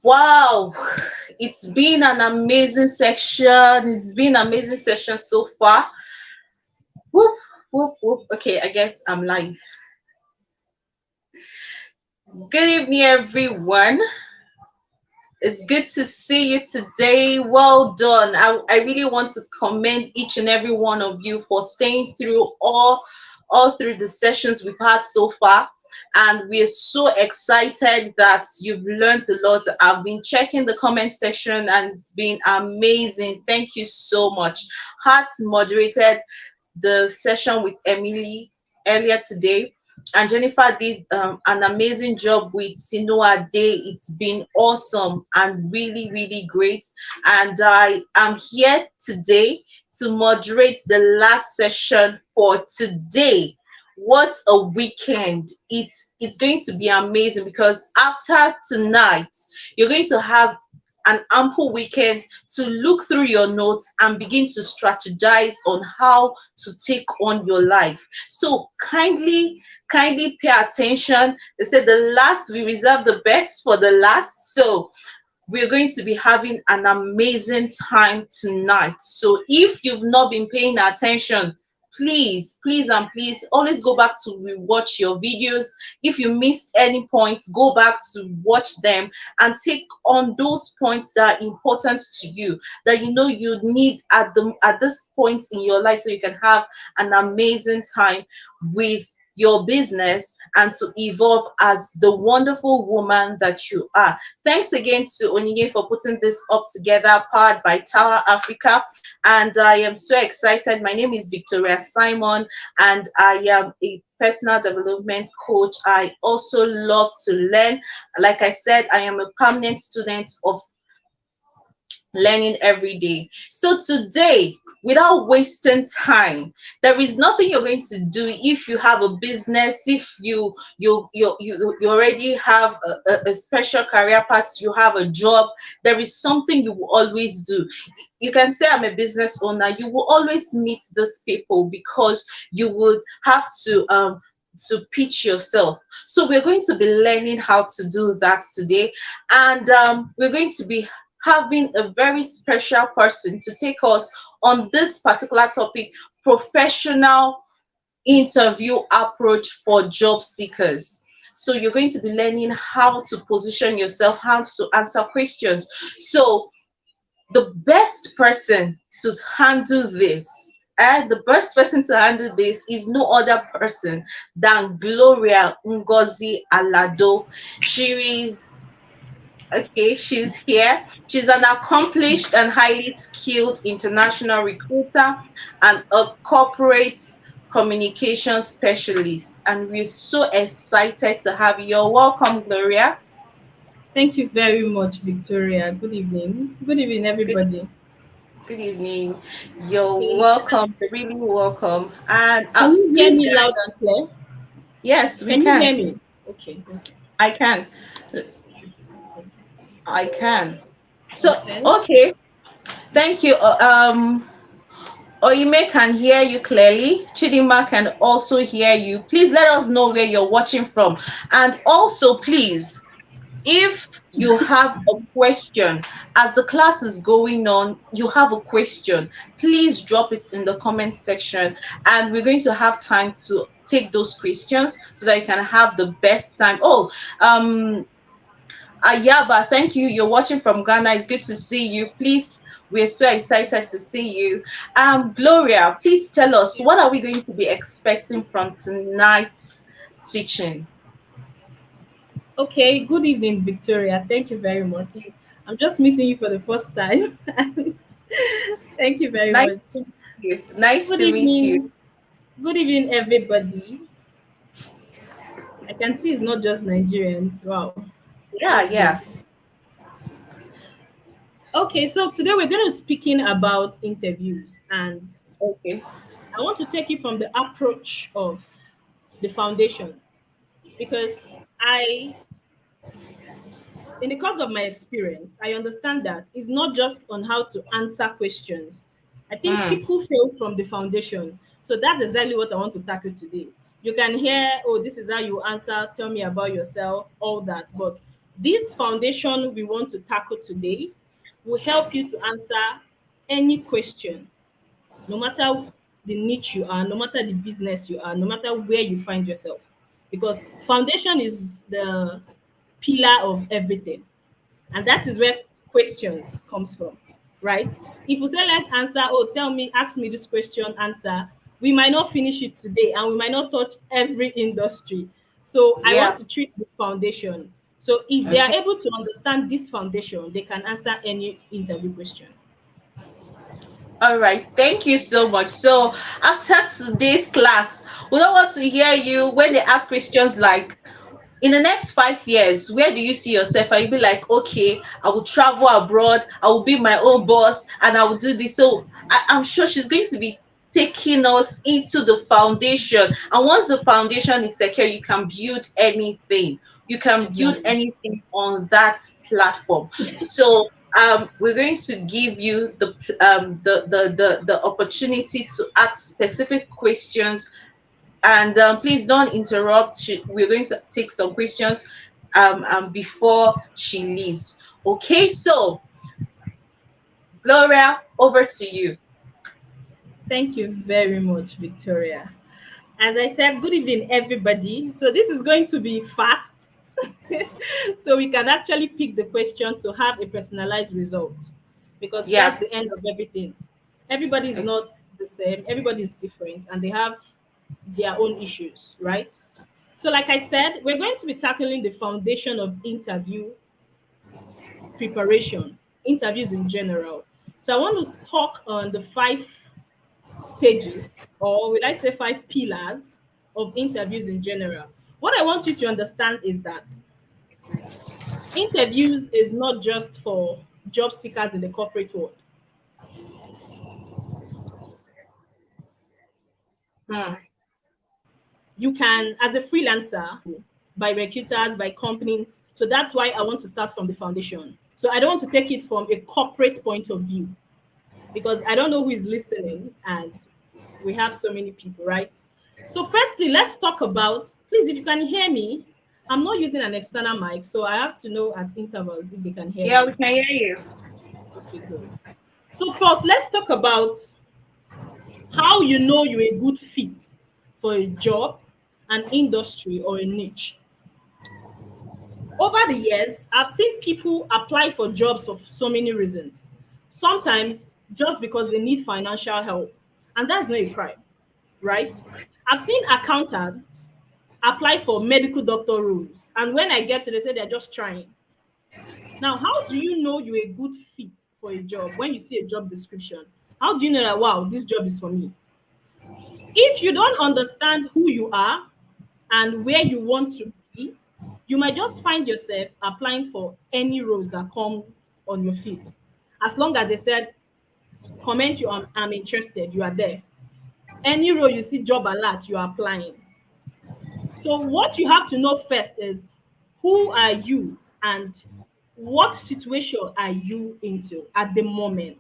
Wow, it's been an amazing section. It's been an amazing session so far. Whoop, whoop, whoop. Okay, I guess I'm live. Good evening, everyone. It's good to see you today. Well done. I really want to commend each and every one of you for staying through all through the sessions we've had so far. And we're so excited that you've learned a lot. I've been checking the comment section and it's been amazing. Thank you so much. Hearts moderated the session with Emily earlier today, and Jennifer did an amazing job with Sinoa Day. It's been awesome and really, really great. And I am here today to moderate the last session for today. What a weekend! It's going to be amazing because after tonight, you're going to have an ample weekend to look through your notes and begin to strategize on how to take on your life. So kindly pay attention. They said the last, we reserve the best for the last. So we're going to be having an amazing time tonight. So if you've not been paying attention, please and please always go back to rewatch your videos. If you missed any points, go back to watch them and take on those points that are important to you, that you know you need at this point in your life, so you can have an amazing time with your business and to evolve as the wonderful woman that you are. Thanks again to Onyinye for putting this up together, powered by Tower Africa. And I am so excited. My name is Victoria Simon, and I am a personal development coach. I also love to learn. Like I said, I am a permanent student of learning every day. So today, without wasting time, there is nothing you're going to do if you have a business, if you already have a special career path, you have a job. There is something you will always do. You can say I'm a business owner. You will always meet these people because you would have to pitch yourself. So we're going to be learning how to do that today, and we're going to be having a very special person to take us on this particular topic: professional interview approach for job seekers. So you're going to be learning how to position yourself, how to answer questions. So the best person to handle this, the best person to handle this is no other person than Gloria Ngozi Alado. She is Okay, she's here. She's an accomplished and highly skilled international recruiter and a corporate communication specialist. And we're so excited to have you. You're welcome, Gloria. Thank you very much, Victoria. Good evening. Good evening, Good, everybody. good evening. You're Okay. welcome. You're really welcome. And Can you hear please, me guys, loud and clear? yes, we Can you hear can. me? Okay. Okay. I can. I can. So, Okay. okay. Thank you. Oime can hear you clearly. Chidima can also hear you. Please let us know where you're watching from. And also, please, if you have a question as the class is going on, you have a question, please drop it in the comment section. And we're going to have time to take those questions so that you can have the best time. Oh, Ayaba, thank you. You're watching from Ghana. It's good to see you. Please, we're so excited to see you. Gloria, please tell us, what are we going to be expecting from tonight's teaching? Okay. Good evening, Victoria. Thank you very much. I'm just meeting you for the first time. Thank you very Nice much. to meet you. Nice Good to meet you. evening. Good evening, everybody. I can see it's not just Nigerians. Wow. Yeah, That's good. yeah. Okay, so today we're going to speaking about interviews, and Okay. I want to take you from the approach of the foundation, because in the course of my experience, I understand that it's not just on how to answer questions. I think Mm, people fail from the foundation. So that's exactly what I want to tackle today. You can hear, oh, this is how you answer, tell me about yourself, all that. But This foundation we want to tackle today will help you to answer any question, no matter the niche you are, no matter the business you are, no matter where you find yourself. Because foundation is the pillar of everything. And that is where questions comes from, right? If we say let's answer, oh, tell me, ask me this question, answer, we might not finish it today and we might not touch every industry. So I Yeah. want to treat the foundation. So if they are Okay. able to understand this foundation, they can answer any interview question. All right. Thank you so much. So after today's class, we don't want to hear you when they ask questions like, in the next 5 years, where do you see yourself? And you'll be like, okay, I will travel abroad, I will be my own boss, and I will do this. So I'm sure she's going to be taking us into the foundation. And once the foundation is secure, you can build anything. You can build Exactly. anything on that platform. So we're going to give you the opportunity to ask specific questions, and please don't interrupt. We're going to take some questions before she leaves. Okay, so Gloria, over to you. Thank you very much, Victoria. As I said, good evening, everybody. So this is going to be fast, so we can actually pick the question to have a personalized result, because Yeah. that's the end of everything. Everybody is Okay. not the same, everybody is different, and they have their own issues, right? So, like I said, we're going to be tackling the foundation of interview preparation, interviews in general. So, I want to talk on the 5 stages, or will I say 5 pillars of interviews in general. What I want you to understand is that interviews is not just for job seekers in the corporate world. Hmm. You can, as a freelancer, by recruiters, by companies. So that's why I want to start from the foundation. So I don't want to take it from a corporate point of view, because I don't know who is listening and we have so many people, right? So, firstly, let's talk about, please, if you can hear me, I'm not using an external mic, so I have to know at intervals if they can hear Yeah, me. we can hear you. Okay, good. So, first, let's talk about how you know you're a good fit for a job, an industry, or a niche. Over the years, I've seen people apply for jobs for so many reasons. Sometimes just because they need financial help, and that's not a crime, right? I've seen accountants apply for medical doctor roles, and when I get to, they say they're just trying. Now, how do you know you're a good fit for a job when you see a job description? How do you know that, wow, this job is for me? If you don't understand who you are and where you want to be, you might just find yourself applying for any roles that come on your feed. As long as they said, comment you on, I'm interested, you are there. Any role you see job alert, you are applying. So what you have to know first is, who are you and what situation are you into at the moment?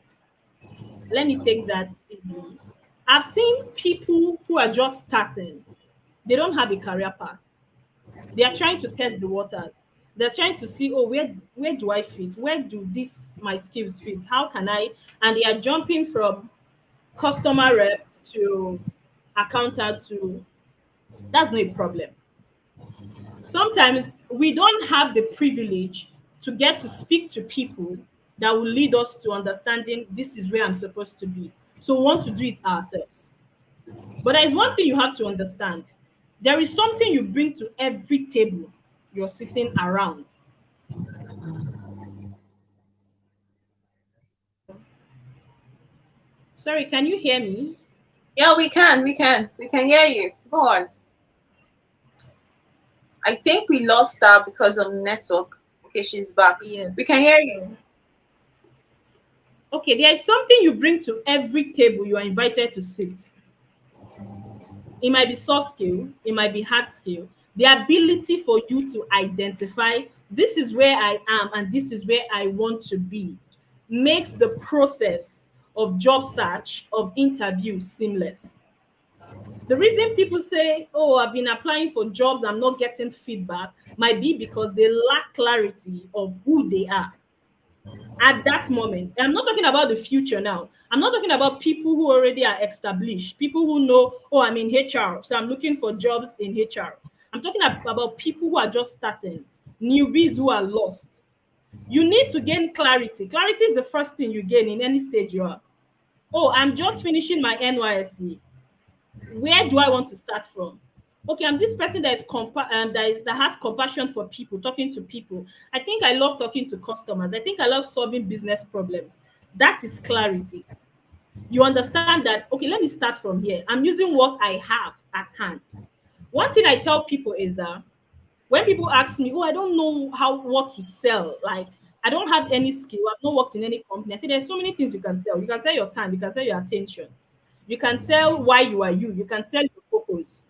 Let me take that easily. I've seen people who are just starting. They don't have a career path. They are trying to test the waters. They're trying to see, oh, where do I fit? Where do this my skills fit? How can I? And they are jumping from customer rep to accountant to, that's not a problem. Sometimes we don't have the privilege to get to speak to people that will lead us to understanding this is where I'm supposed to be. So we want to do it ourselves. But there is one thing you have to understand. There is something you bring to every table you're sitting around. Sorry, can you hear me? Yeah, we can hear you. Go on. I think we lost her because of network. Okay, she's back. Yes. We can hear you. So, okay, there is something you bring to every table you are invited to sit. It might be soft skill, it might be hard skill. The ability for you to identify, this is where I am and this is where I want to be, makes the process of job search, of interview seamless. The reason people say, oh, I've been applying for jobs, I'm not getting feedback, might be because they lack clarity of who they are at that moment. And I'm not talking about the future now. I'm not talking about people who already are established, people who know, oh, I'm in HR, so I'm looking for jobs in HR. I'm talking about people who are just starting, newbies who are lost. You need to gain clarity. Clarity is the first thing you gain in any stage you are. Oh, I'm just finishing my NYSC. Where do I want to start from? Okay, I'm this person that is that has compassion for people, talking to people. I think I love talking to customers. I think I love solving business problems. That is clarity. You understand that, okay, let me start from here. I'm using what I have at hand. One thing I tell people is that when people ask me, oh, I don't know what to sell, like I don't have any skill, I've not worked in any company. I say there's so many things you can sell. You can sell your time, you can sell your attention, you can sell why you are you, you can sell your purpose.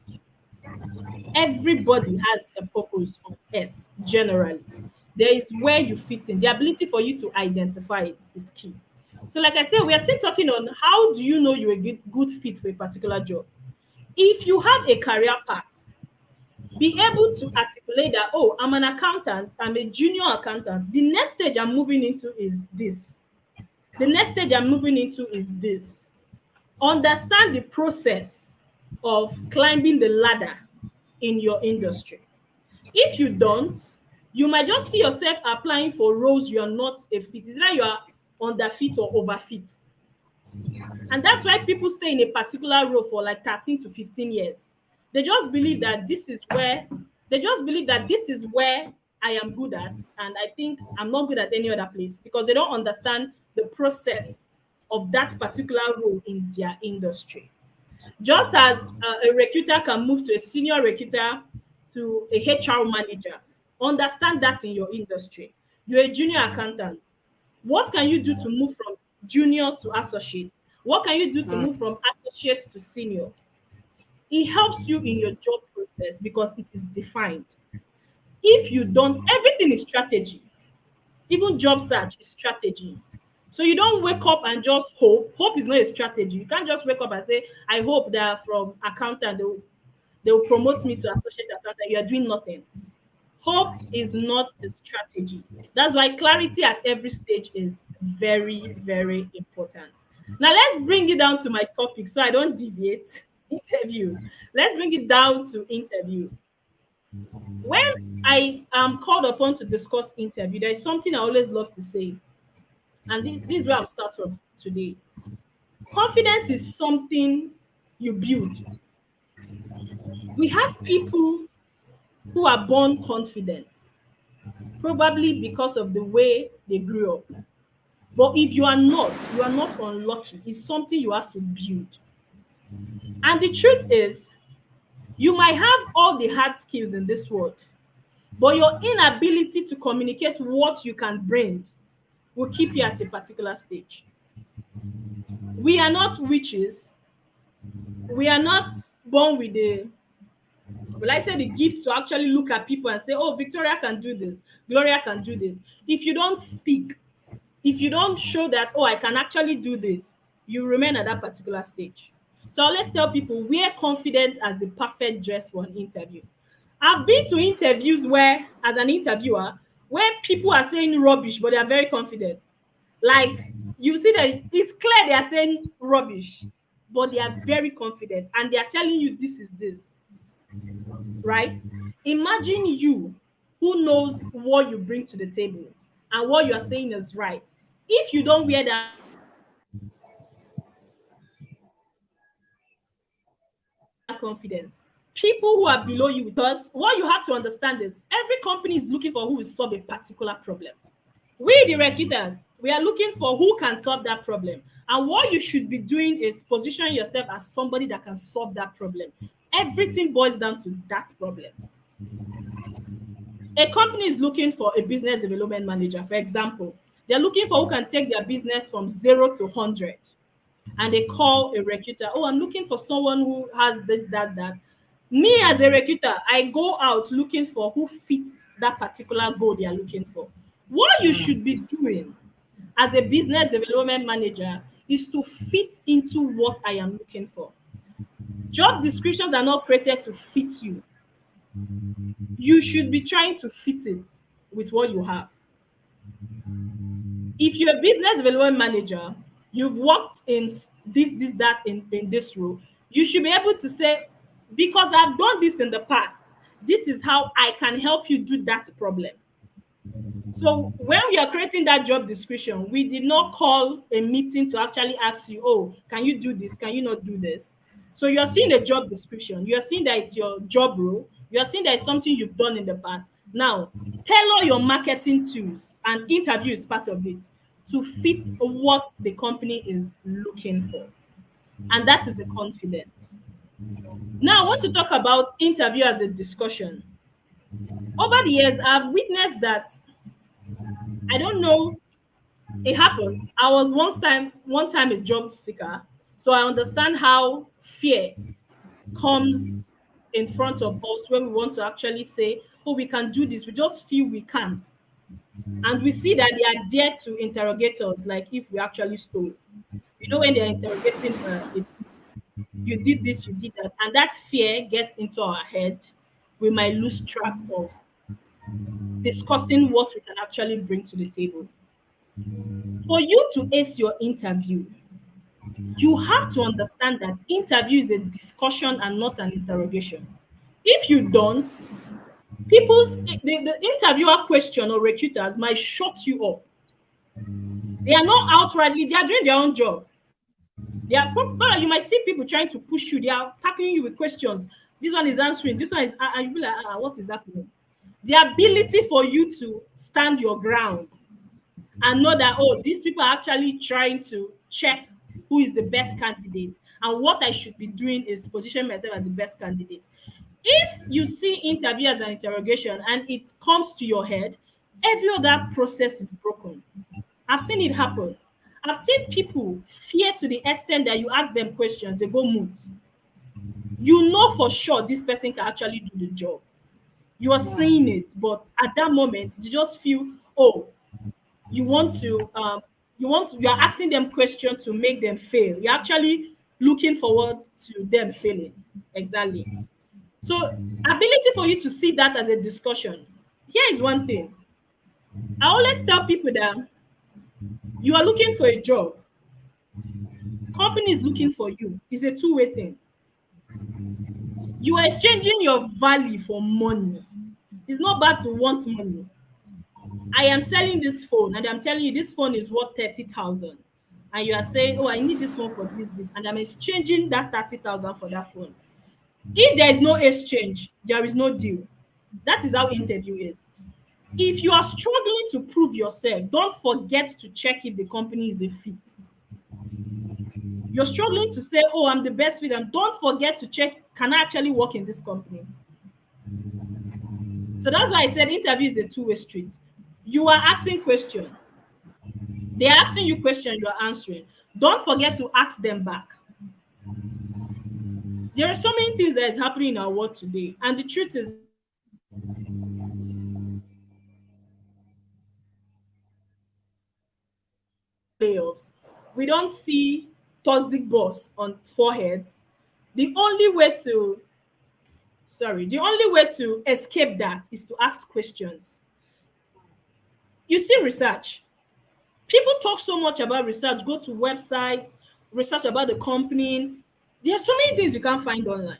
Everybody has a purpose on earth, generally. There is where you fit in. The ability for you to identify it is key. So, like I said, we are still talking on how do you know you're a good fit for a particular job. If you have a career path, be able to articulate that, oh, I'm an accountant, I'm a junior accountant. The next stage I'm moving into is this. The next stage I'm moving into is this. Understand the process of climbing the ladder in your industry. If you don't, you might just see yourself applying for roles you are not a fit. It's like you are underfit or overfit. And that's why people stay in a particular role for like 13 to 15 years. They just believe that this is where I am good at, and I think I'm not good at any other place because they don't understand the process of that particular role in their industry. Just as a recruiter can move to a senior recruiter to a HR manager, understand that in your industry. You're a junior accountant. What can you do to move from junior to associate? What can you do to move from associate to senior? It helps you in your job process because it is defined. If you don't, everything is strategy. Even job search is strategy. So you don't wake up and just hope. Hope is not a strategy. You can't just wake up and say, I hope that from accountant they will promote me to associate accountant. You are doing nothing. Hope is not a strategy. That's why clarity at every stage is very, very important. Now let's bring it down to my topic so I don't deviate. Interview. Let's bring it down to interview. When I am called upon to discuss interview, there is something I always love to say, and this is where I'll start from today. Confidence is something you build. We have people who are born confident, probably because of the way they grew up. But if you are not unlucky. It's something you have to build. And the truth is, you might have all the hard skills in this world, but your inability to communicate what you can bring will keep you at a particular stage. We are not witches. We are not born with the, well, I say the gift to actually look at people and say, oh, Victoria can do this, Gloria can do this. If you don't speak, if you don't show that, oh, I can actually do this, you remain at that particular stage. So let's tell people wear confidence as the perfect dress for an interview. I've been to interviews where, as an interviewer, where people are saying rubbish, but they are very confident. Like you see that it's clear they are saying rubbish, but they are very confident and they are telling you this is this, right? Imagine you who knows what you bring to the table and what you are saying is right. If you don't wear that confidence, people who are below you, because what you have to understand is every company is looking for who will solve a particular problem. We, the recruiters, we are looking for who can solve that problem. And what you should be doing is position yourself as somebody that can solve that problem. Everything boils down to that problem. A company is looking for a business development manager, for example. They're looking for who can take their business from 0 to 100. And they call a recruiter, oh, I'm looking for someone who has this, that, that. Me as a recruiter, I go out looking for who fits that particular goal they are looking for. What you should be doing as a business development manager is to fit into what I am looking for. Job descriptions are not created to fit you. You should be trying to fit it with what you have. If you're a business development manager, you've worked in this, that in this role, you should be able to say, because I've done this in the past, this is how I can help you do that problem. So when we are creating that job description, we did not call a meeting to actually ask you, oh, can you do this? Can you not do this? So you're seeing a job description. You're seeing that it's your job role. You're seeing that it's something you've done in the past. Now, tailor your marketing tools, and interview is part of it, to fit what the company is looking for. And that is the confidence. Now, I want to talk about interview as a discussion. Over the years, I've witnessed that, I don't know, it happens. I was one time a job seeker, so I understand how fear comes in front of us when we want to actually say, oh, we can do this. We just feel we can't. And we see that they are there to interrogate us, like if we actually stole. You know, when they're interrogating, it's, you did this, you did that. And that fear gets into our head. We might lose track of discussing what we can actually bring to the table. For you to ace your interview, you have to understand that interview is a discussion and not an interrogation. If you don't, the interviewer question or recruiters might shut you up. They are not outrightly, they are doing their own job. They are, you might see people trying to push you, they are tackling you with questions. This one is answering, this one is, and you be like, what is happening? The ability for you to stand your ground and know that, oh, these people are actually trying to check who is the best candidate, and what I should be doing is position myself as the best candidate. If you see interview as an interrogation and it comes to your head, every other process is broken. I've seen it happen. I've seen people fear to the extent that you ask them questions, they go mute. You know for sure this person can actually do the job. You are saying it, but at that moment, you just feel, oh, you are asking them questions to make them fail. You're actually looking forward to them failing. Exactly. So, ability for you to see that as a discussion. Here is one thing. I always tell people that you are looking for a job. Company is looking for you. It's a two-way thing. You are exchanging your value for money. It's not bad to want money. I am selling this phone and I'm telling you this phone is worth 30,000. And you are saying, oh, I need this phone for this. And I'm exchanging that 30,000 for that phone. If there is no exchange, there is no deal. That is how interview is. If you are struggling to prove yourself, don't forget to check if the company is a fit. You're struggling to say, oh, I'm the best fit, and don't forget to check, can I actually work in this company? So that's why I said interview is a two-way street. You are asking questions. They're asking you questions, you are answering. Don't forget to ask them back. There are so many things that is happening in our world today, and the truth is layoffs. We don't see toxic boss on foreheads. The only way to escape that is to ask questions. You see research. People talk so much about research, go to websites, research about the company. There are so many things you can't find online.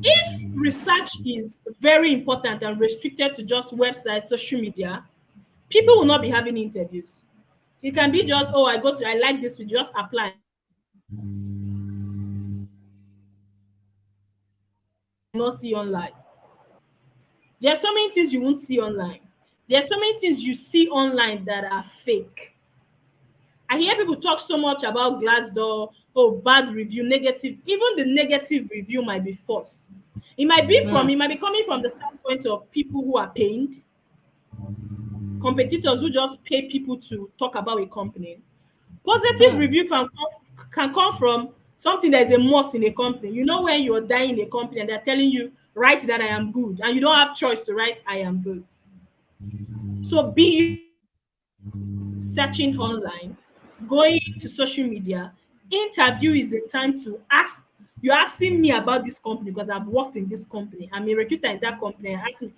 If research is very important and restricted to just websites, social media, people will not be having interviews. It can be just, oh, I like this, we just apply. Not see online. There are so many things you won't see online. There are so many things you see online that are fake. I hear people talk so much about Glassdoor, oh, bad review, negative. Even the negative review might be false. It might be coming from the standpoint of people who are paid, competitors who just pay people to talk about a company. Positive review can come from something that is a must in a company. You know, when you're dying in a company and they're telling you, write that I am good, and you don't have choice to write I am good. So be searching online, going to social media. Interview is a time to ask You're asking me about this company because I've worked in this company. I'm a recruiter in that company. And ask me,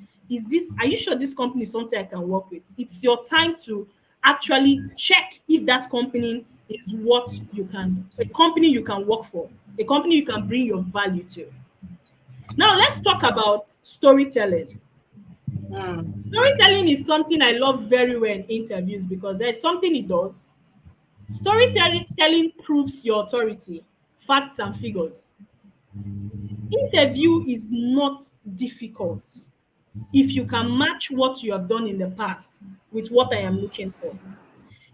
are you sure this company is something I can work with? It's your time to actually check if that company is a company you can work for, a company you can bring your value to. Now let's talk about storytelling. Storytelling is something I love very well in interviews because there's something it does. Storytelling proves your authority, facts and figures. Interview is not difficult if you can match what you have done in the past with what I am looking for.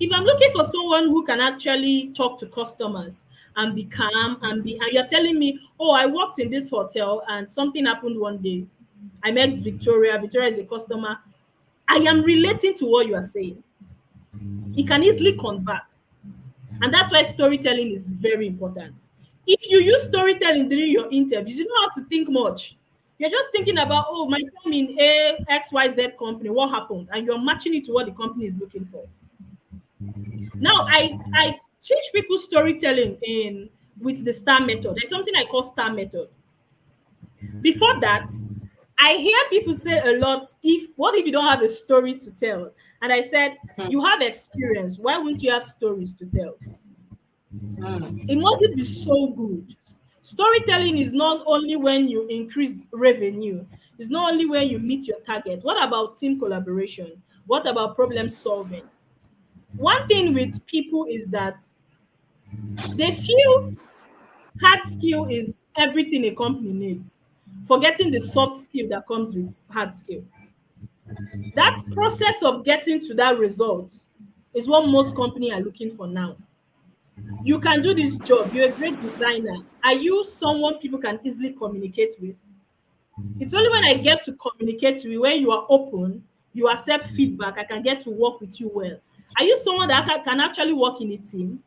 If I'm looking for someone who can actually talk to customers and be calm and you're telling me, oh, I worked in this hotel and something happened one day. I met Victoria. Victoria is a customer. I am relating to what you are saying. It can easily convert. And that's why storytelling is very important. If you use storytelling during your interviews, you don't have to think much. You're just thinking about, oh, my time in a XYZ company, what happened? And you're matching it to what the company is looking for. Now, I teach people storytelling with the STAR method. There's something I call STAR method. Before that, I hear people say a lot, what if you don't have a story to tell? And I said, you have experience. Why wouldn't you have stories to tell? It mustn't be so good. Storytelling is not only when you increase revenue, it's not only when you meet your target. What about team collaboration? What about problem solving? One thing with people is that they feel hard skill is everything a company needs, forgetting the soft skill that comes with hard skill. That process of getting to that result is what most companies are looking for now. You can do this job. You're a great designer. Are you someone people can easily communicate with? It's only when I get to communicate with you, when you are open, you accept feedback, I can get to work with you well. Are you someone that can actually work in a team?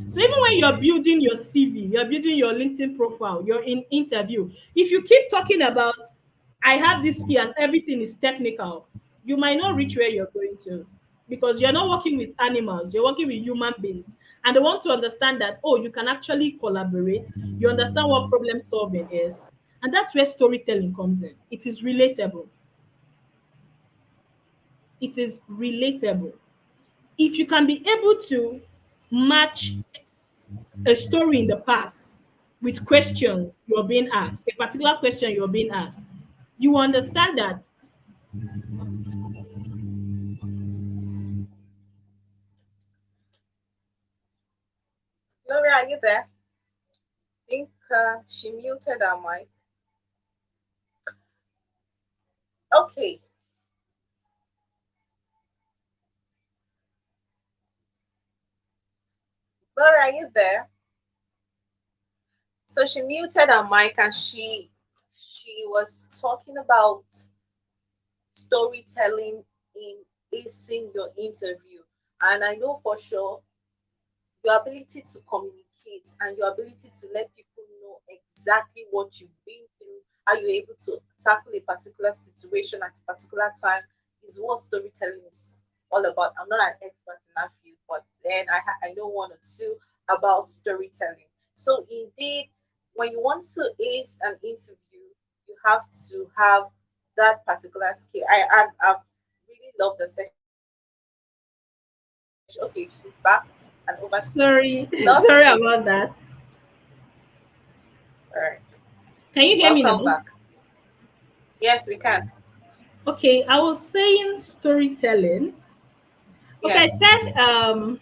So even when you're building your CV, you're building your LinkedIn profile, you're in interview, if you keep talking about, I have this skill and everything is technical, you might not reach where you're going to, because you're not working with animals, you're working with human beings. And they want to understand that, oh, you can actually collaborate, you understand what problem solving is. And that's where storytelling comes in. It is relatable. It is relatable. If you can be able to match a story in the past with questions you're being asked, a particular question you're being asked, you understand that. Gloria, are you there? I think she muted her mic. Okay. Gloria, are you there? So she muted her mic and she was talking about storytelling in acing your interview. And I know for sure your ability to communicate and your ability to let people know exactly what you've been through, how you're able to tackle a particular situation at a particular time is what storytelling is all about. I'm not an expert in that field, but then I know one or two about storytelling. So indeed, when you want to ace an interview, you have to have that particular skill. I really love the section. Okay, she's back and over to Sorry, you. Last sorry week. about that. All right. Can you hear me Welcome now? back. Yes, we can. Okay, I was saying storytelling. Okay, Yes. I said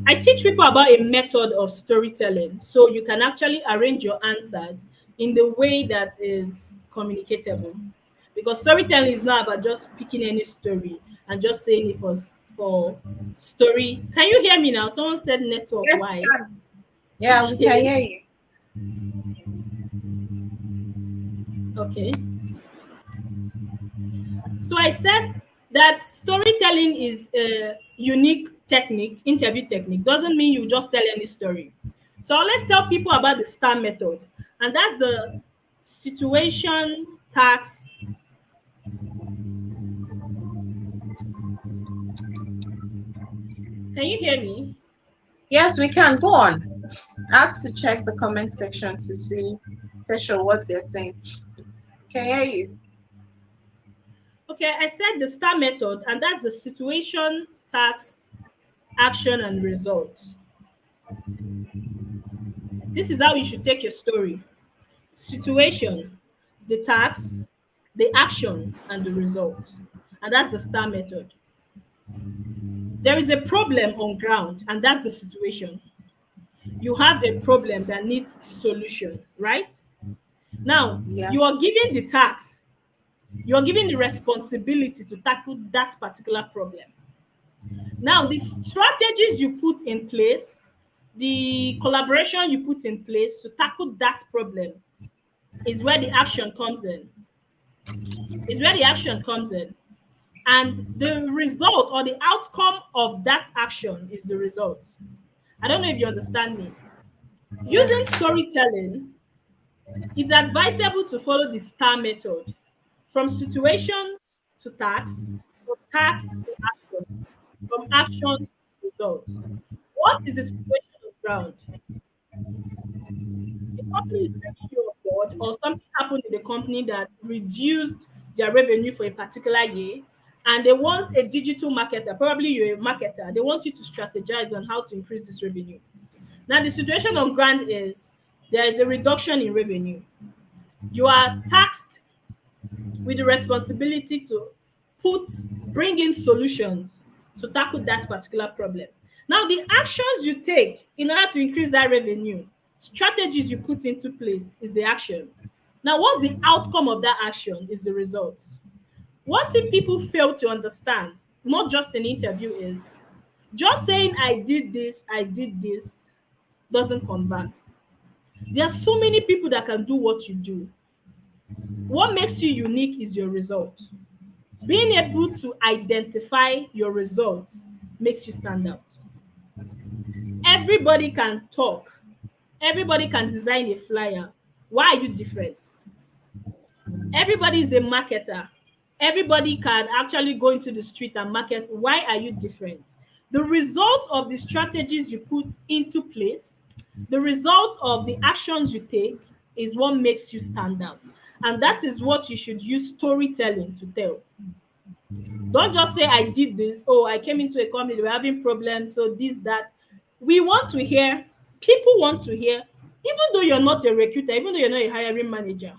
I teach people about a method of storytelling, so you can actually arrange your answers in the way that is communicatable. Because storytelling is not about just picking any story and just saying it for story. Can you hear me now? Someone said network. Yes, we Why? can. Yeah, we can Okay. hear you. Okay. So I said that storytelling is a unique technique, interview technique. Doesn't mean you just tell any story. So let's tell people about the STAR method. And that's the situation, task. Can you hear me? Yes, we can. Go on. I have to check the comment section to see session what they're saying. Can you hear you? Okay, I said the STAR method, and that's the situation, task, action, and result. This is how you should take your story: situation, the task, the action, and the result. And that's the STAR method. There is a problem on ground, and that's the situation. You have a problem that needs solution, right? Now, Yeah. you are given the task, you are given the responsibility to tackle that particular problem. Now, the strategies you put in place, the collaboration you put in place to tackle that problem is where the action comes in. Is where the action comes in. And the result or the outcome of that action is the result. I don't know if you understand me. Yeah. Using storytelling, it's advisable to follow the STAR method from situation to task, from task to action, from action to result. What is the situation on ground? The company is bringing you on board, or something happened in the company that reduced their revenue for a particular year, and they want a digital marketer. Probably you're a marketer. They want you to strategize on how to increase this revenue. Now, the situation on ground is there is a reduction in revenue. You are tasked with the responsibility to bring in solutions to tackle that particular problem. Now, the actions you take in order to increase that revenue, strategies you put into place is the action. Now, what's the outcome of that action is the result. One thing people fail to understand, not just in interview, is just saying I did this doesn't convert. There are so many people that can do what you do. What makes you unique is your result. Being able to identify your results makes you stand out. Everybody can talk, everybody can design a flyer. Why are you different? Everybody is a marketer. Everybody can actually go into the street and market. Why are you different? The result of the strategies you put into place, the result of the actions you take is what makes you stand out. And that is what you should use storytelling to tell. Don't just say I did this. Oh, I came into a company, they were having problems, so this, that. We want to hear, people want to hear, even though you're not a recruiter, even though you're not a hiring manager.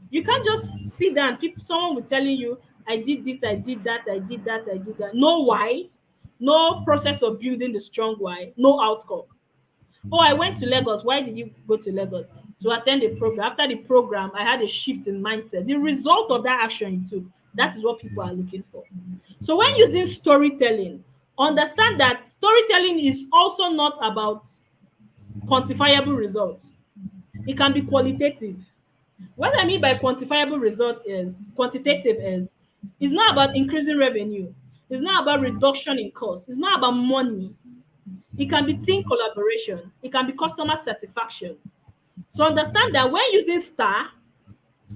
You can't just sit down, someone will telling you, I did this, I did that, I did that, I did that. No why, no process of building the strong why, no outcome. Oh, I went to Lagos. Why did you go to Lagos? To attend a program. After the program, I had a shift in mindset. The result of that action you took, that is what people are looking for. So when using storytelling, understand that storytelling is also not about quantifiable results. It can be qualitative. What I mean by quantifiable result is quantitative is it's not about increasing revenue. It's not about reduction in cost. It's not about money. It can be team collaboration. It can be customer satisfaction. So understand that when using STAR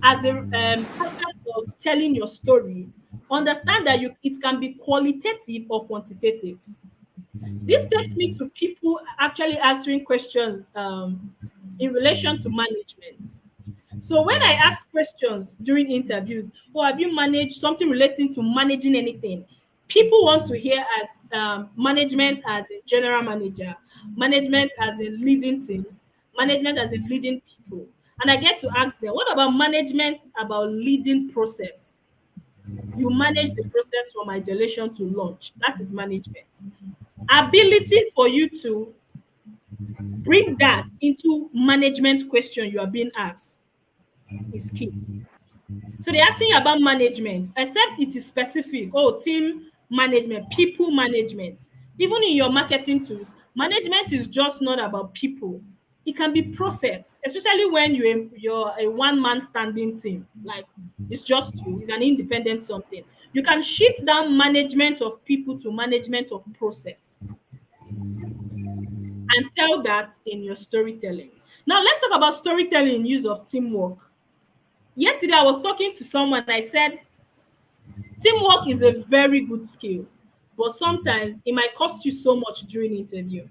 as a process of telling your story, understand that it can be qualitative or quantitative. This takes me to people actually answering questions in relation to management. So when I ask questions during interviews, oh, have you managed something relating to managing anything? People want to hear as management as a general manager, management as in leading teams, management as in leading people. And I get to ask them, what about management about leading process? You manage the process from ideation to launch. That is management. Ability for you to bring that into management question you are being asked is key. So they're asking you about management, except it is specific. Oh, team management, people management. Even in your marketing tools, management is just not about people. It can be process, especially when you're a one-man standing team. Like it's just you, it's an independent something. You can shift down management of people to management of process and tell that in your storytelling. Now let's talk about storytelling in use of teamwork. Yesterday, I was talking to someone. I said, teamwork is a very good skill, but sometimes it might cost you so much during interview.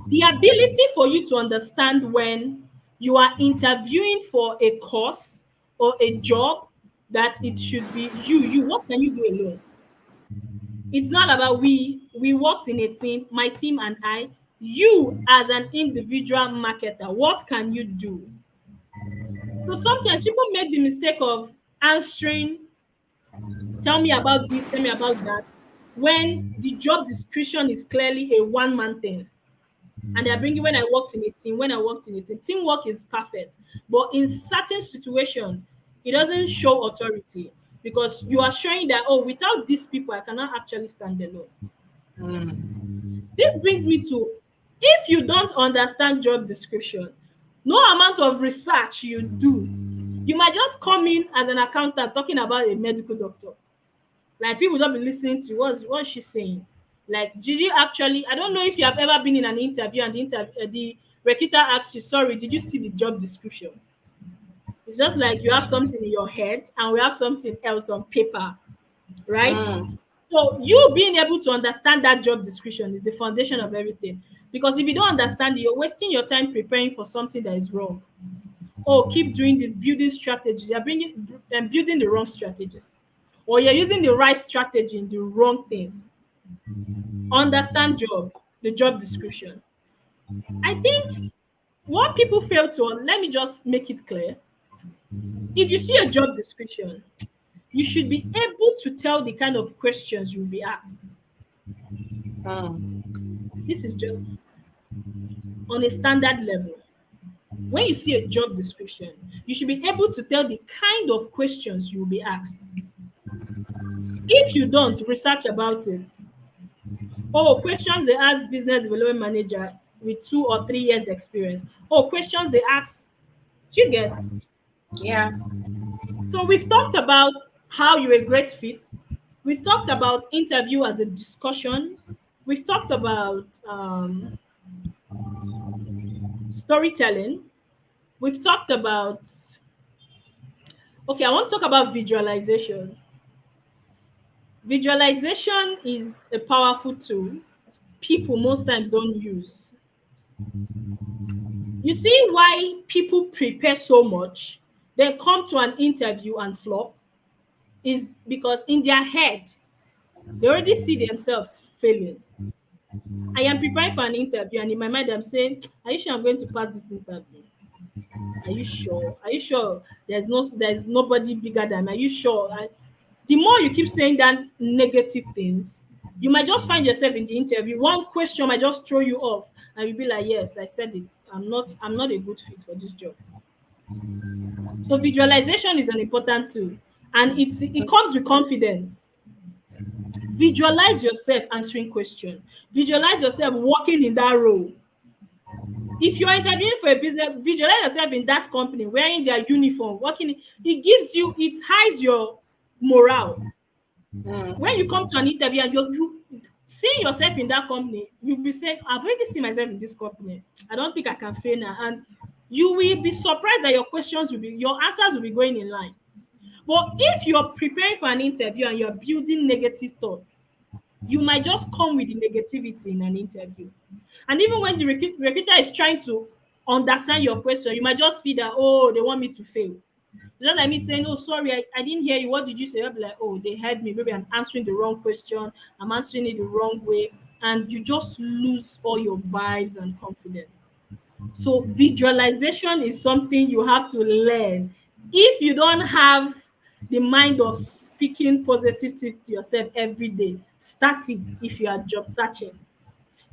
The ability for you to understand when you are interviewing for a course or a job that it should be you. What can you do alone? It's not about we worked in a team, my team and I. You as an individual marketer, what can you do? So sometimes people make the mistake of answering, tell me about this, tell me about that, when the job description is clearly a one-man thing. And they're bringing, when I worked in a team, teamwork is perfect. But in certain situations, it doesn't show authority because you are showing that, oh, without these people, I cannot actually stand alone. This brings me to, if you don't understand job description, no amount of research you do, you might just come in as an accountant talking about a medical doctor. Like, people don't be listening to what's she saying. Like, did you actually, I don't know if you have ever been in an interview and the recruiter asks you, sorry, did you see the job description? It's just like you have something in your head and we have something else on paper, right? So you being able to understand that job description is the foundation of everything. Because if you don't understand it, you're wasting your time preparing for something that is wrong. Oh, keep doing this, building strategies. You're building the wrong strategies. Or you're using the right strategy in the wrong thing. Understand the job description. I think what people fail to, let me just make it clear. If you see a job description, you should be able to tell the kind of questions you'll be asked. This is just on a standard level. When you see a job description, you should be able to tell the kind of questions you'll be asked. If you don't, research about it. Oh, questions they ask business development manager with 2 or 3 years experience. Oh, questions they ask. Do you get? Yeah. So we've talked about how you're a great fit. We've talked about interview as a discussion. We've talked about storytelling. We've talked about, okay, I want to talk about visualization. Visualization is a powerful tool people most times don't use. You see why people prepare so much, then come to an interview and flop, is because in their head, they already see themselves failing. I am preparing for an interview, and in my mind, I'm saying, are you sure I'm going to pass this interview? Are you sure? Are you sure there's nobody bigger than me? Are you sure? The more you keep saying that negative things, you might just find yourself in the interview. One question might just throw you off, and you'll be like, yes, I said it. I'm not a good fit for this job. So visualization is an important tool, and it comes with confidence. Visualize yourself answering questions. Visualize yourself walking in that role. If you're interviewing for a business, visualize yourself in that company wearing their uniform, working. It hides your morale. When you come to an interview and you seeing yourself in that company, you'll be saying, I've already seen myself in this company. I don't think I can fail now. And you will be surprised that your answers will be going in line. But if you're preparing for an interview and you're building negative thoughts, you might just come with the negativity in an interview. And even when the recruiter is trying to understand your question, you might just feel that, oh, they want me to fail. It's not like me saying, oh, sorry, I didn't hear you. What did you say? I'll be like, oh, they heard me. Maybe I'm answering the wrong question. I'm answering it the wrong way. And you just lose all your vibes and confidence. So visualization is something you have to learn. If you don't have the mind of speaking positive things to yourself every day, start it if you are job searching.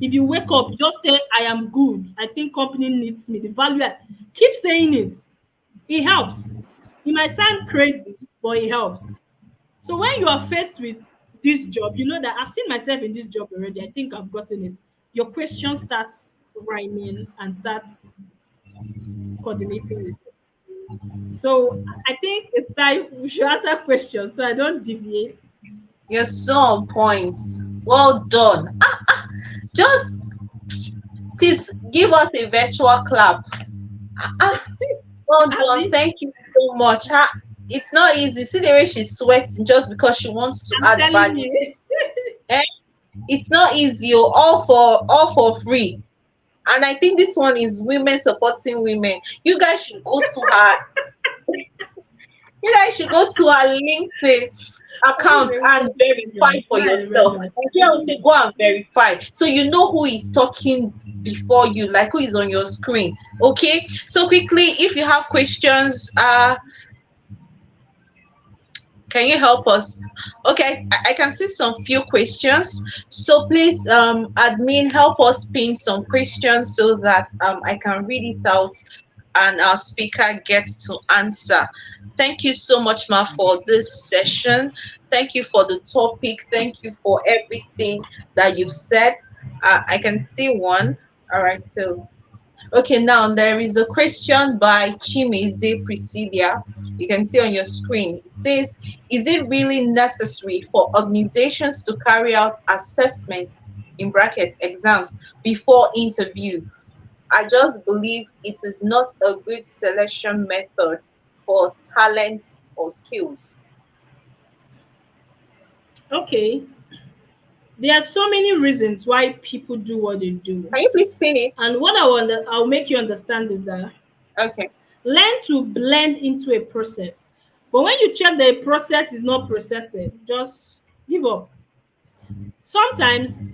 If you wake up, just say, I am good. I think company needs me. The value, keep saying it. It helps. It might sound crazy, but it helps. So when you are faced with this job, you know that I've seen myself in this job already. I think I've gotten it. Your question starts rhyming and starts coordinating with it. So I think it's time we should answer questions so I don't deviate. You're so on point. Well done. Just please give us a virtual clap. Well done. Thank you so much. It's not easy. See the way she's sweating just because she wants to add value. It's not easy. All for free. And I think this one is women supporting women. You guys should go to her. You guys should go to her LinkedIn Oh account my and verify goodness. for Now I yourself. remember. Nigeria will say go and verify. So you know who is talking before you, like who is on your screen. Okay. So quickly, if you have questions, can you help us? Okay, I can see some few questions. So please, admin, help us pin some questions so that I can read it out and our speaker gets to answer. Thank you so much, Ma, for this session. Thank you for the topic. Thank you for everything that you've said. I can see one. All right, so okay, now there is a question by Chimeze Priscilla. You can see on your screen. It says, is it really necessary for organizations to carry out assessments, in brackets, exams, before interview? I just believe it is not a good selection method for talents or skills. Okay. There are so many reasons why people do what they do. Can you please pin it? And what I'll make you understand is that Okay. learn to blend into a process. But when you check that a process is not processing, just give up. Sometimes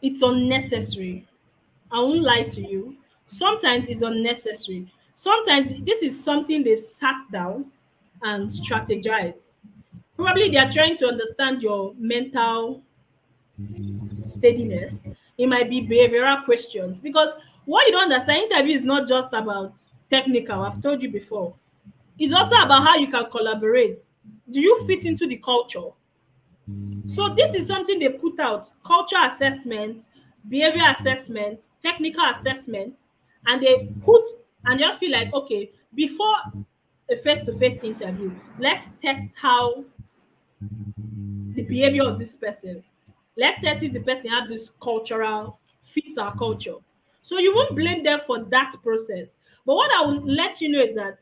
it's unnecessary. I won't lie to you. Sometimes it's unnecessary. Sometimes this is something they've sat down and strategized. Probably they are trying to understand your mental steadiness. It might be behavioral questions because what you don't understand, interview is not just about technical. I've told you before. It's also about how you can collaborate. Do you fit into the culture? So this is something they put out: culture assessment, behavior assessment, technical assessment, and they put and just feel like, okay, before a face-to-face interview, let's test how the behavior of this person. Let's test if the person have this cultural fits our culture. So you won't blame them for that process. But what I will let you know is that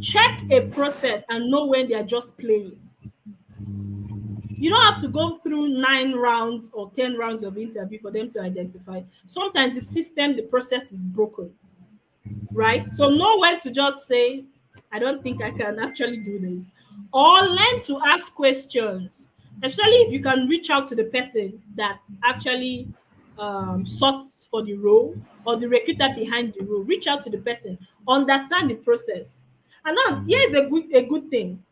check a process and know when they are just playing. You don't have to go through 9 rounds or 10 rounds of interview for them to identify. Sometimes the system, the process is broken, right? So know when to just say, I don't think I can actually do this. Or learn to ask questions, especially if you can reach out to the person that actually sourced for the role or the recruiter behind the role. Reach out to the person, understand the process. And now, here's a good thing.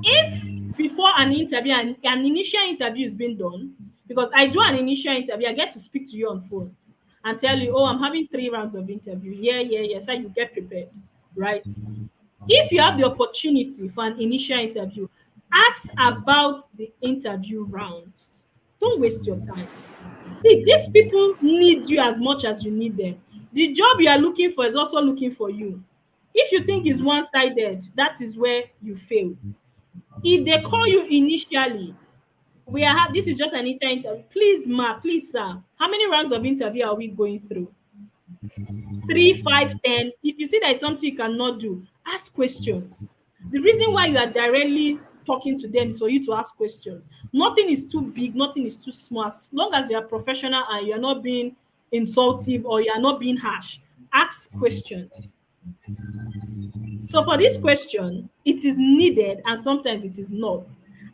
If before an interview, an initial interview is being done, because I do an initial interview, I get to speak to you on phone and tell you, oh, I'm having 3 rounds of interview. Yeah, yeah, yeah. So you get prepared, right? If you have the opportunity for an initial interview, ask about the interview rounds. Don't waste your time. See, these people need you as much as you need them. The job you are looking for is also looking for you. If you think it's one-sided, that is where you fail. If they call you initially, this is just an interview. Please, ma, please, sir. How many rounds of interview are we going through? 3, 5, 10. If you see there is something you cannot do, ask questions. The reason why you are directly talking to them is for you to ask questions. Nothing is too big, nothing is too small. As long as you are professional and you are not being insultive or you are not being harsh, ask questions. So for this question, it is needed and sometimes it is not.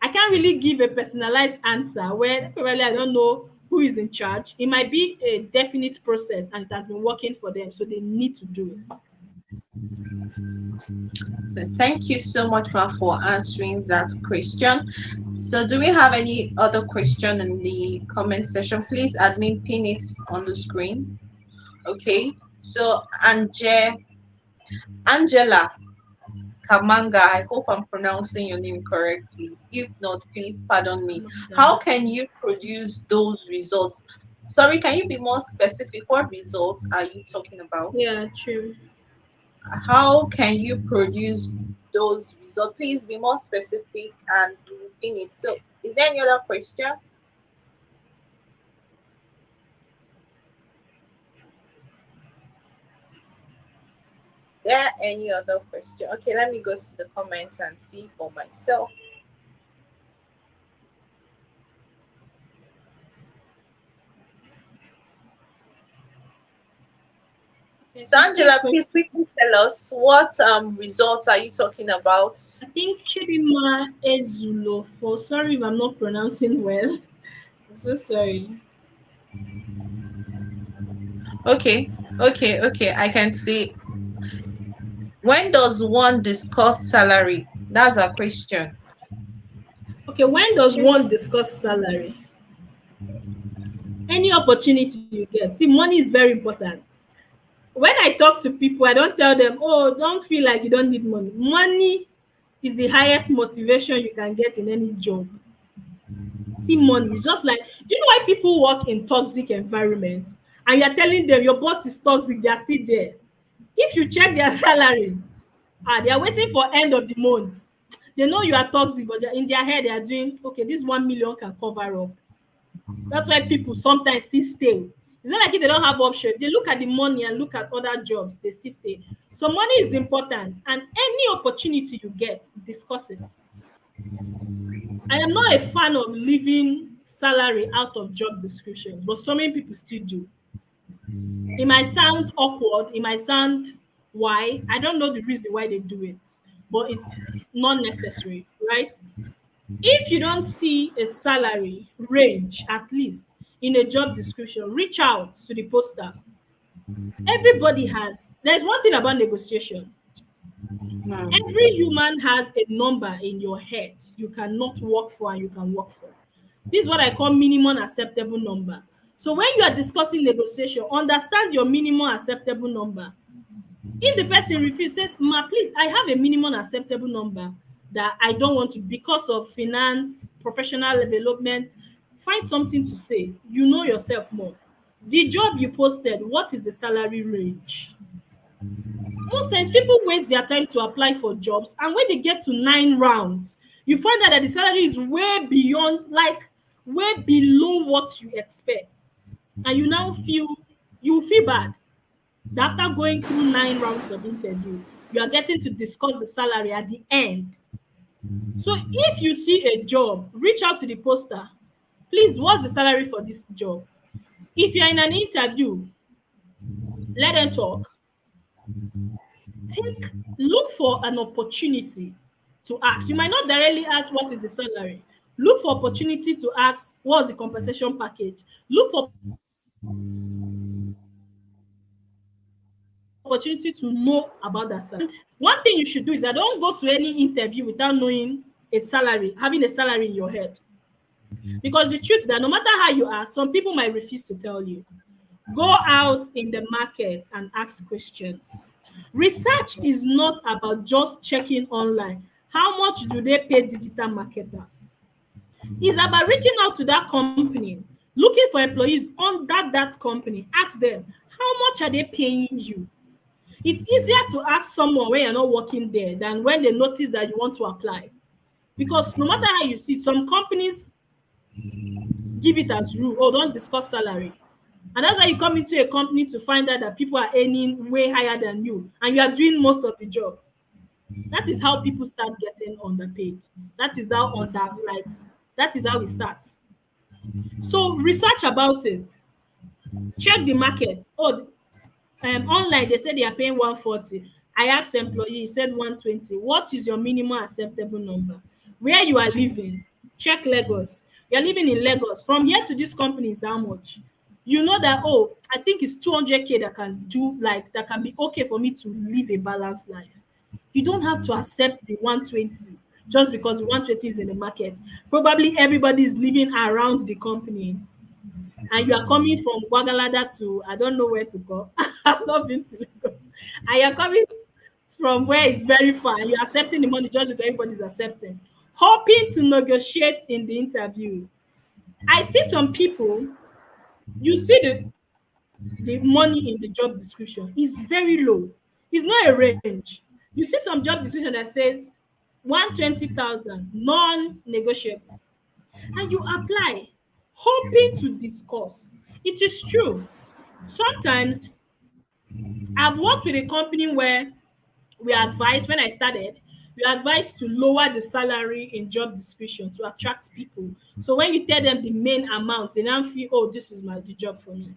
I can't really give a personalized answer where probably I don't know who is in charge. It might be a definite process and it has been working for them, so they need to do it. So thank you so much for answering that question. So do we have any other question in the comment section? Please admin pin it on the screen. Okay. So Angela Kamanga, I hope I'm pronouncing your name correctly. If not, please pardon me. How can you produce those results? Sorry, can you be more specific? What results are you talking about? Yeah, true. How can you produce those results? Please be more specific and repeat it. So, is there any other question? There any other question? Okay, let me go to the comments and see for myself. Okay, So the same Angela, question. please quickly tell us what results are you talking about? I think Chidima Ezulo for sorry if I'm not pronouncing well. I'm so sorry. Okay, okay. I can see. When does one discuss salary? That's a question. Okay, when does one discuss salary? Any opportunity you get. See, money is very important. When I talk to people, I don't tell them, oh, don't feel like you don't need money. Money is the highest motivation you can get in any job. See, money is just like, do you know why people work in toxic environment and you're telling them your boss is toxic, they're still there? If you check their salary, they are waiting for end of the month. They know you are toxic, but in their head they are doing okay. This 1 million can cover up. That's why people sometimes still stay. It's not like if they don't have option. They look at the money and look at other jobs, they still stay. So money is important, and any opportunity you get, discuss it. I am not a fan of leaving salary out of job descriptions, but so many people still do. It might sound awkward, it might sound why. I don't know the reason why they do it, but it's not necessary, right? If you don't see a salary range, at least in a job description, reach out to the poster. Everybody has, there's one thing about negotiation. Hmm. Every human has a number in your head you cannot work for and you can work for. This is what I call minimum acceptable number. So when you are discussing negotiation, understand your minimum acceptable number. If the person refuses, ma, please, I have a minimum acceptable number that I don't want to because of finance, professional development, find something to say. You know yourself more. The job you posted, what is the salary range? Most times people waste their time to apply for jobs, and when they get to 9 rounds, you find out that the salary is way beyond, like way below what you expect. And you now feel bad that after going through 9 rounds of interview, you are getting to discuss the salary at the end. So if you see a job, reach out to the poster. Please, what's the salary for this job? If you're in an interview, let them talk. Take Look for an opportunity to ask. You might not directly ask what is the salary. Look for opportunity to ask what's the compensation package. Look for opportunity to know about that salary. One thing you should do is that don't go to any interview without knowing a salary, having a salary in your head. Because the truth is that no matter how you are, some people might refuse to tell you. Go out in the market and ask questions. Research is not about just checking online. How much do they pay digital marketers? It's about reaching out to that company, looking for employees on that company. Ask them, how much are they paying you? It's easier to ask someone when you're not working there than when they notice that you want to apply. Because no matter how you see, some companies give it as rule, oh, don't discuss salary. And that's why you come into a company to find out that people are earning way higher than you and you are doing most of the job. That is how people start getting underpaid. That is how that is how it starts. So research about it. Check the market. Oh, online they said they are paying 140. I asked employee, he said 120. What is your minimum acceptable number? Where you are living, check Lagos. You're living in Lagos. From here to this company is how much? You know that, oh, I think it's 200K that can do, like, that can be okay for me to live a balanced life. You don't have to accept the 120 just because the 120 is in the market. Probably everybody is living around the company and you are coming from Guagalada to I don't know where to go. I've not been to Lagos. And you're coming from where it's very far and you're accepting the money just because everybody's accepting. Hoping to negotiate in the interview. I see some people, you see the money in the job description is very low. It's not a range. You see some job description that says 120,000 non-negotiable and you apply hoping to discuss. It is true. Sometimes I've worked with a company where we advised, when I started, we advised to lower the salary in job description to attract people. So when you tell them the main amount, they now feel, oh, this is the job for me.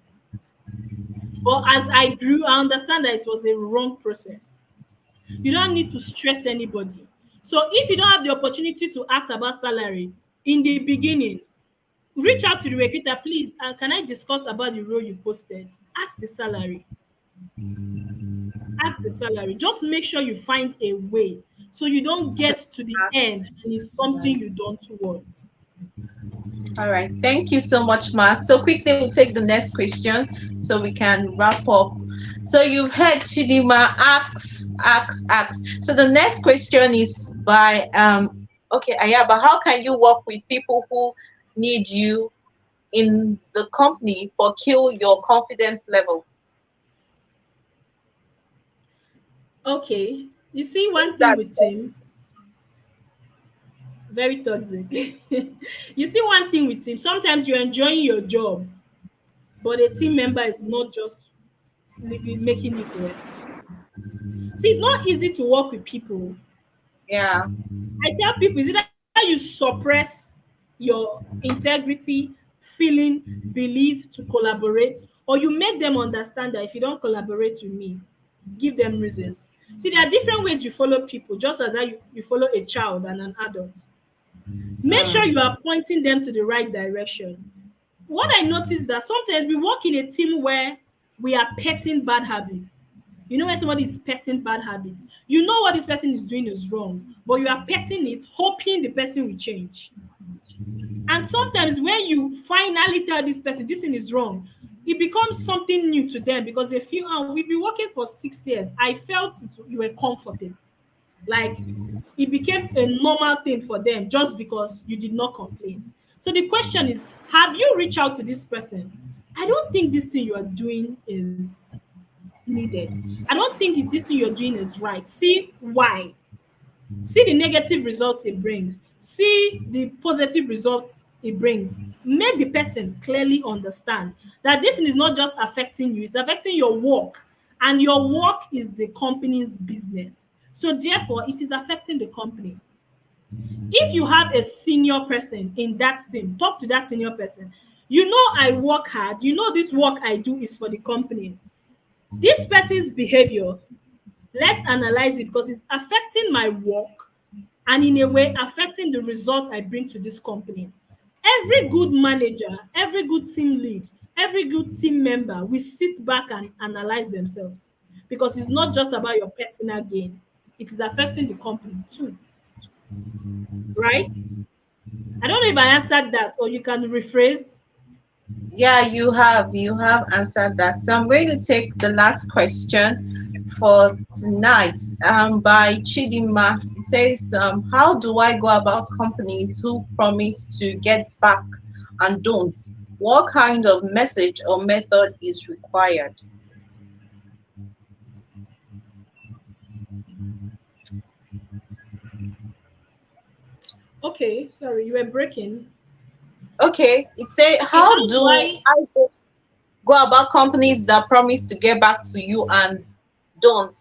But as I grew, I understand that it was a wrong process. You don't need to stress anybody. So if you don't have the opportunity to ask about salary in the beginning, reach out to the recruiter, please. Can I discuss about the role you posted? Ask the salary. Ask the salary. Just make sure you find a way so you don't So get to the end and it's something you don't want. all right, thank you so much, Ma. So quickly, we'll take the next question so we can wrap up. So you've heard Chidima ask. So the next question is by okay, Ayaba, how can you work with people who need you in the company but kill your confidence level? Okay. You see, one thing That with him, very toxic. You see, one thing with him, sometimes you're enjoying your job, but a team member is not just making it rest. See, it's not easy to work with people. yeah. I tell people, is either you suppress your integrity, feeling, belief to collaborate, or you make them understand that if you don't collaborate with me, give them reasons. See, there are different ways you follow people, just as how you follow a child and an adult. Make sure you are pointing them to the right direction. What I noticed that sometimes we work in a team where we are petting bad habits. You know when somebody is petting bad habits, you know what this person is doing is wrong, but you are petting it, hoping the person will change. And sometimes when you finally tell this person this thing is wrong, it becomes something new to them because they feel, oh, we've been working for 6 years. I felt you were comfortable. Like it became a normal thing for them just because you did not complain. So the question is, have you reached out to this person? I don't think this thing you are doing is needed. I don't think if this thing you're doing is right. See why. See the negative results it brings. See the positive results it brings. Make the person clearly understand that this is not just affecting you, it's affecting your work. And your work is the company's business. So therefore, it is affecting the company. If you have a senior person in that team, talk to that senior person. You know, I work hard. You know, this work I do is for the company. This person's behavior, let's analyze it because it's affecting my work and in a way affecting the results I bring to this company. Every good manager, every good team lead, every good team member will sit back and analyze themselves because it's not just about your personal gain. It is affecting the company too, right? I don't know if I answered that or you can rephrase. Yeah, you have answered that. So I'm going to take the last question for tonight. By Chidima. It says, how do I go about companies who promise to get back and don't? What kind of message or method is required? Okay, sorry, you were breaking. Okay, it says, Okay, how how do do I I go about companies that promise to get back to you and don't?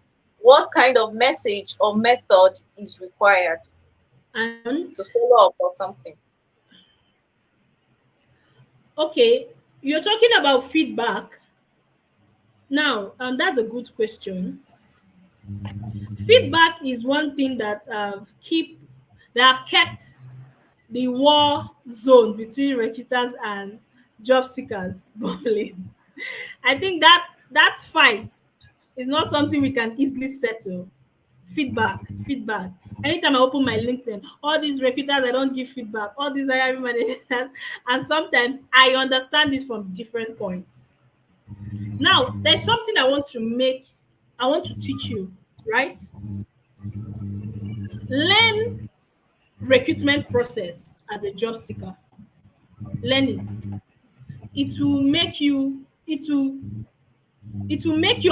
What kind of message or method is required and to follow up or something? okay, you're talking about feedback. Now, that's a good question. Feedback is one thing that have kept the war zone between recruiters and job seekers bubbling. I think that fight is not something we can easily settle. Feedback. Anytime I open my LinkedIn, all these recruiters I don't give feedback, all these hiring managers, and sometimes I understand it from different points. Now, there's something I want to teach you, right? Learn recruitment process as a job seeker. Learn it. It will make you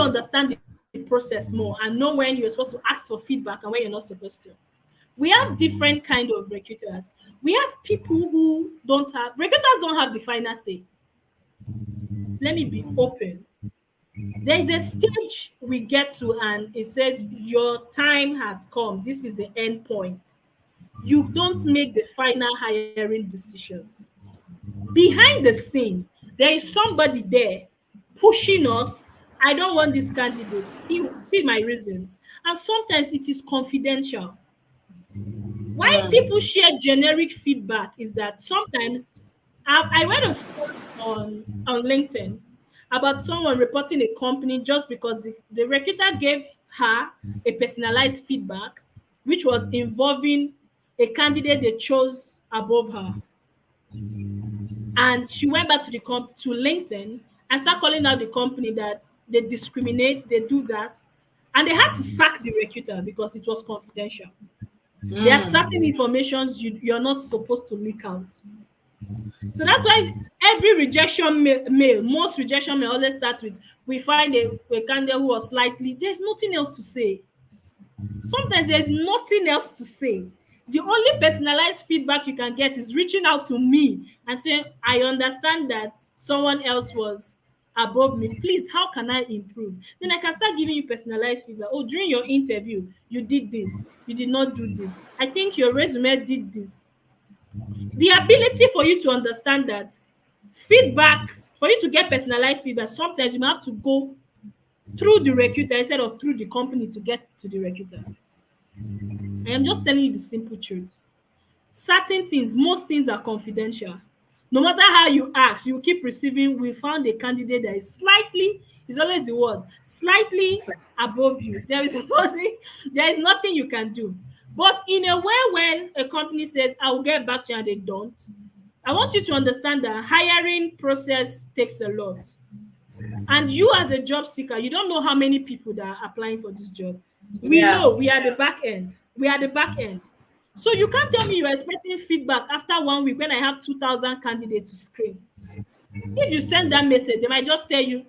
understand the process more and know when you're supposed to ask for feedback and when you're not supposed to. We have different kind of recruiters. We have people who don't have recruiters don't have the final say. Let me be open. There is a stage we get to and it says your time has come. This is the end point. You don't make the final hiring decisions. Behind the scene, there is somebody there pushing us, I don't want this candidate. See my reasons. And sometimes it is confidential. Why people Mm. share generic feedback is that sometimes I read a story on LinkedIn about someone reporting a company just because the recruiter gave her a personalized feedback, which was involving a candidate they chose above her. And she went back to to LinkedIn and started calling out the company that they discriminate, they do that. And they had to sack the recruiter because it was confidential. There are certain Mm. informations you're not supposed to leak out. So that's why every mail, most rejection mail always starts with, we find a candidate who was slightly, there's nothing else to say. Sometimes there's nothing else to say. The only personalized feedback you can get is reaching out to me and saying, I understand that someone else was above me. Please, how can I improve? Then I can start giving you personalized feedback. Oh, during your interview, you did this, you did not do this. I think your resume did this. The ability for you to understand that feedback, for you to get personalized feedback, sometimes you might have to go through the recruiter instead of through the company to get to the recruiter. I am just telling you the simple truth. Certain things, most things are confidential. No matter how you ask, you keep receiving, we found a candidate that is slightly, is always the word, slightly above you. There is nothing you can do. But in a way, when a company says, I will get back to you and they don't, I want you to understand that hiring process takes a lot. And you as a job seeker, you don't know how many people that are applying for this job. We Yeah. know we are the back end. We are the back end. So you can't tell me you're expecting feedback after 1 week when I have 2,000 candidates to screen. If you send that message, they might just tell you,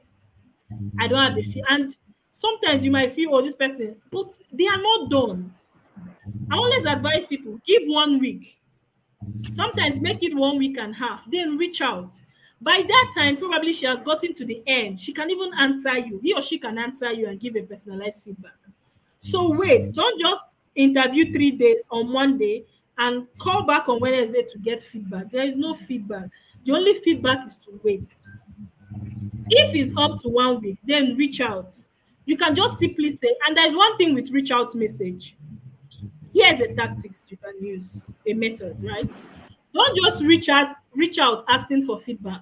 I don't have the fee. And sometimes you might feel, oh, this person, but they are not done. I always advise people, give 1 week. Sometimes make it 1 week and a half, then reach out. By that time, probably she has gotten to the end. She can even answer you. He or she can answer you and give a personalized feedback. So wait, don't just interview 3 days on Monday and call back on Wednesday to get feedback. There is no feedback. The only feedback is to wait. If it's up to 1 week, then reach out. You can just simply say, and there's one thing with reach out message. Here's a tactics you can use, a method, right? Don't just reach out asking for feedback.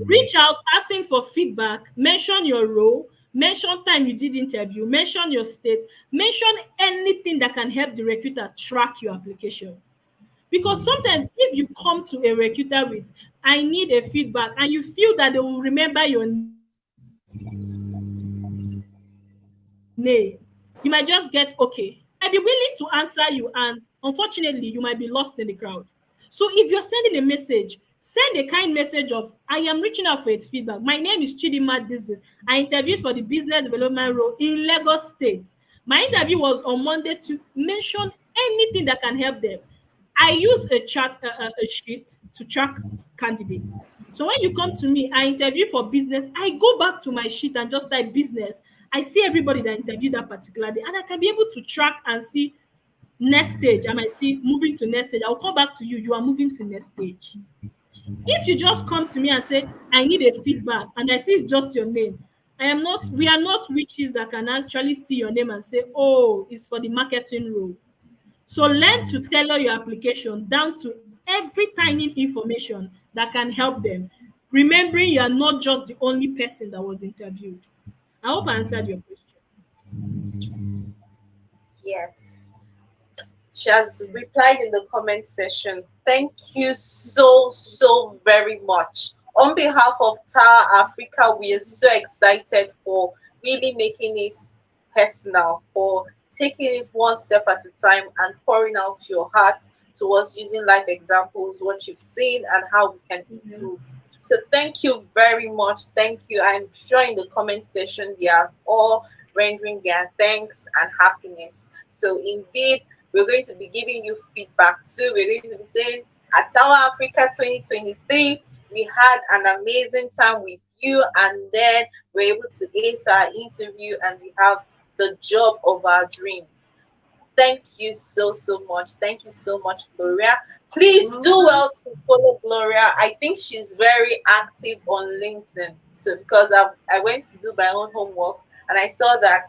Reach out asking for feedback, mention your role, mention time you did interview, mention your state, mention anything that can help the recruiter track your application. Because sometimes if you come to a recruiter with, I need a feedback, and you feel that they will remember your name, you might just get okay. I'd be willing to answer you, and unfortunately, you might be lost in the crowd. So if you're sending a message, send a kind message of, I am reaching out for its feedback. My name is Chidima this. I interviewed for the business development role in Lagos State. My interview was on Monday. To mention anything that can help them. I use a a sheet to track candidates. So when you come to me, I interview for business. I go back to my sheet and just type business. I see everybody that interviewed that particular day, and I can be able to track and see next stage. I might see moving to next stage. I'll come back to you. You are moving to next stage. If you just come to me and say, I need a feedback, and I see it's just your name, we are not witches that can actually see your name and say, oh, it's for the marketing role. So learn to tailor your application down to every tiny information that can help them. Remembering you are not just the only person that was interviewed. I hope I answered your question. Yes. She has replied in the comment section. Thank you so, so very much. On behalf of Tower Africa, we are so excited for really making it personal, for taking it one step at a time and pouring out your heart towards using life examples, what you've seen, and how we can Yeah. improve. So thank you very much. Thank you. I'm sure in the comment section they are all rendering their thanks and happiness. So indeed, we're going to be giving you feedback too. We're going to be saying at Tower Africa 2023, we had an amazing time with you, and then we're able to ace our interview and we have the job of our dream. Thank you so much. Thank you so much, Gloria. Please do Welcome. well to follow Gloria. I think she's very active on LinkedIn. So because I went to do my own homework and I saw that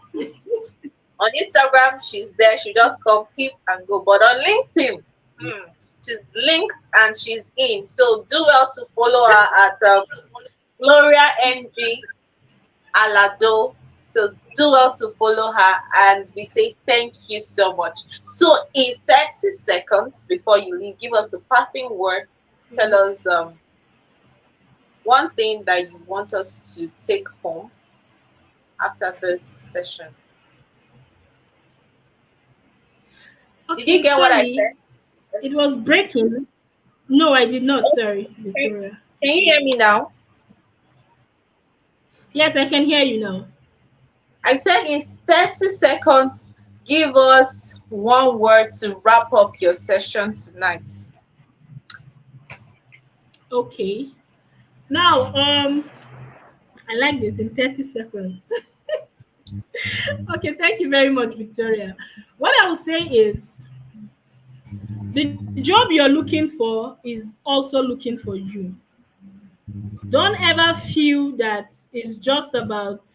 on Instagram she's there. She just come peep and go. But on LinkedIn, she's linked and she's in. So do well to follow her at Gloria NG Alado. So do well to follow her and we say thank you so much. So in 30 seconds before you leave, give us a parting word. Tell us one thing that you want us to take home after this session. Did you Okay, get what I sorry. said? It was breaking. No, I did not. Sorry, Okay. Victoria. Can you hear me now? Yes, I can hear you now. I said in 30 seconds, give us one word to wrap up your session tonight. Okay. Now, I like this in 30 seconds. Okay, thank you very much, Victoria. What I will say is the job you're looking for is also looking for you. Don't ever feel that it's just about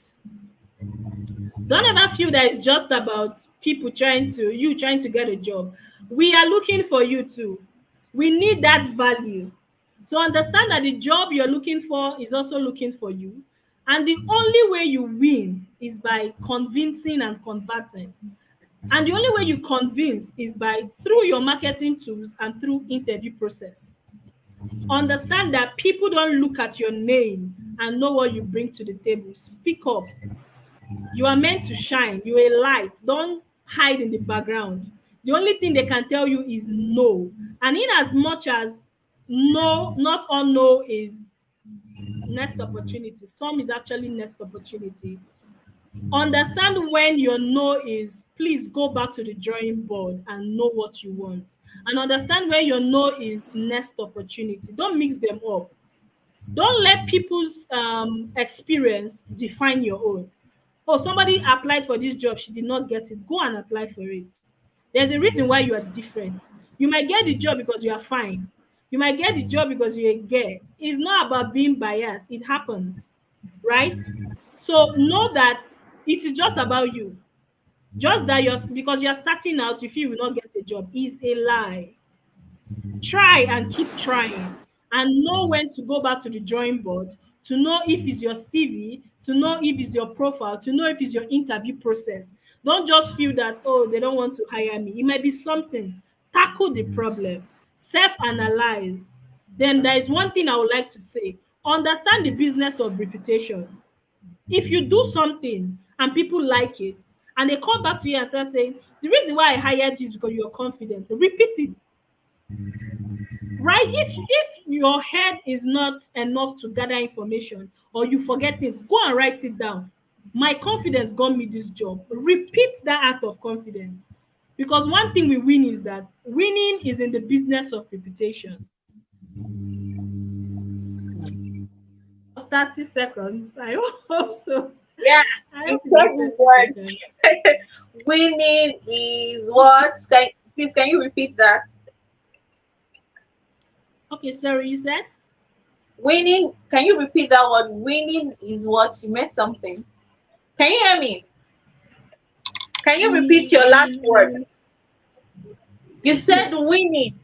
don't ever feel that it's just about people trying to get a job. We are looking for you too. We need that value. So understand that the job you're looking for is also looking for you. And the only way you win is by convincing and converting. And the only way you convince is by through your marketing tools and through interview process. Understand that people don't look at your name and know what you bring to the table. Speak up. You are meant to shine. You're a light. Don't hide in the background. The only thing they can tell you is no. And in as much as no, not all no is next opportunity. Some is actually next opportunity. Understand when your no is, please go back to the drawing board and know what you want. And understand when your no is next opportunity. Don't mix them up. Don't let people's experience define your own. Oh, somebody applied for this job, she did not get it. Go and apply for it. There's a reason why you are different. You might get the job because you are fine. You might get the job because you're a girl. It's not about being biased. It happens, right? So know that it is just about you. Just that you're because you're starting out, you feel you will not get a job is a lie. Try and keep trying and know when to go back to the drawing board, to know if it's your CV, to know if it's your profile, to know if it's your interview process. Don't just feel that, oh, they don't want to hire me. It might be something. Tackle the problem, self-analyze. Then there is one thing I would like to say. Understand the business of reputation. If you do something and people like it, and they come back to you and start saying, the reason why I hired you is because you're confident, repeat it. Right? If your head is not enough to gather information or you forget things, go and write it down. My confidence got me this job. Repeat that act of confidence. Because one thing we win is that winning is in the business of reputation. 30 seconds. I hope so. Yeah, I you hope it said was the 30 words. seconds. Winning is what? Please, can you repeat that? Okay, sorry, you said? Winning, can you repeat that word? Winning is what? You meant something. Can you hear me? Can you repeat your last word? You said winning.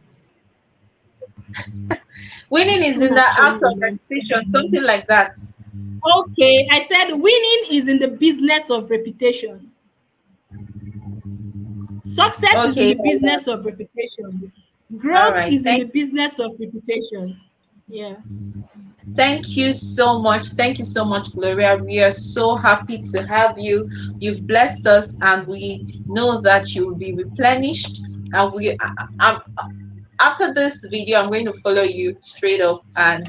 Winning is in Don't the actually act of remember. repetition, something like that. Okay, I said winning is in the business of reputation. Success is in Okay, the business of reputation. all Growth right. is in the business of reputation. Yeah. Thank you so much. Thank you so much, Gloria. We are so happy to have you. You've blessed us, and we know that you will be replenished. And after this video, I'm going to follow you straight up. And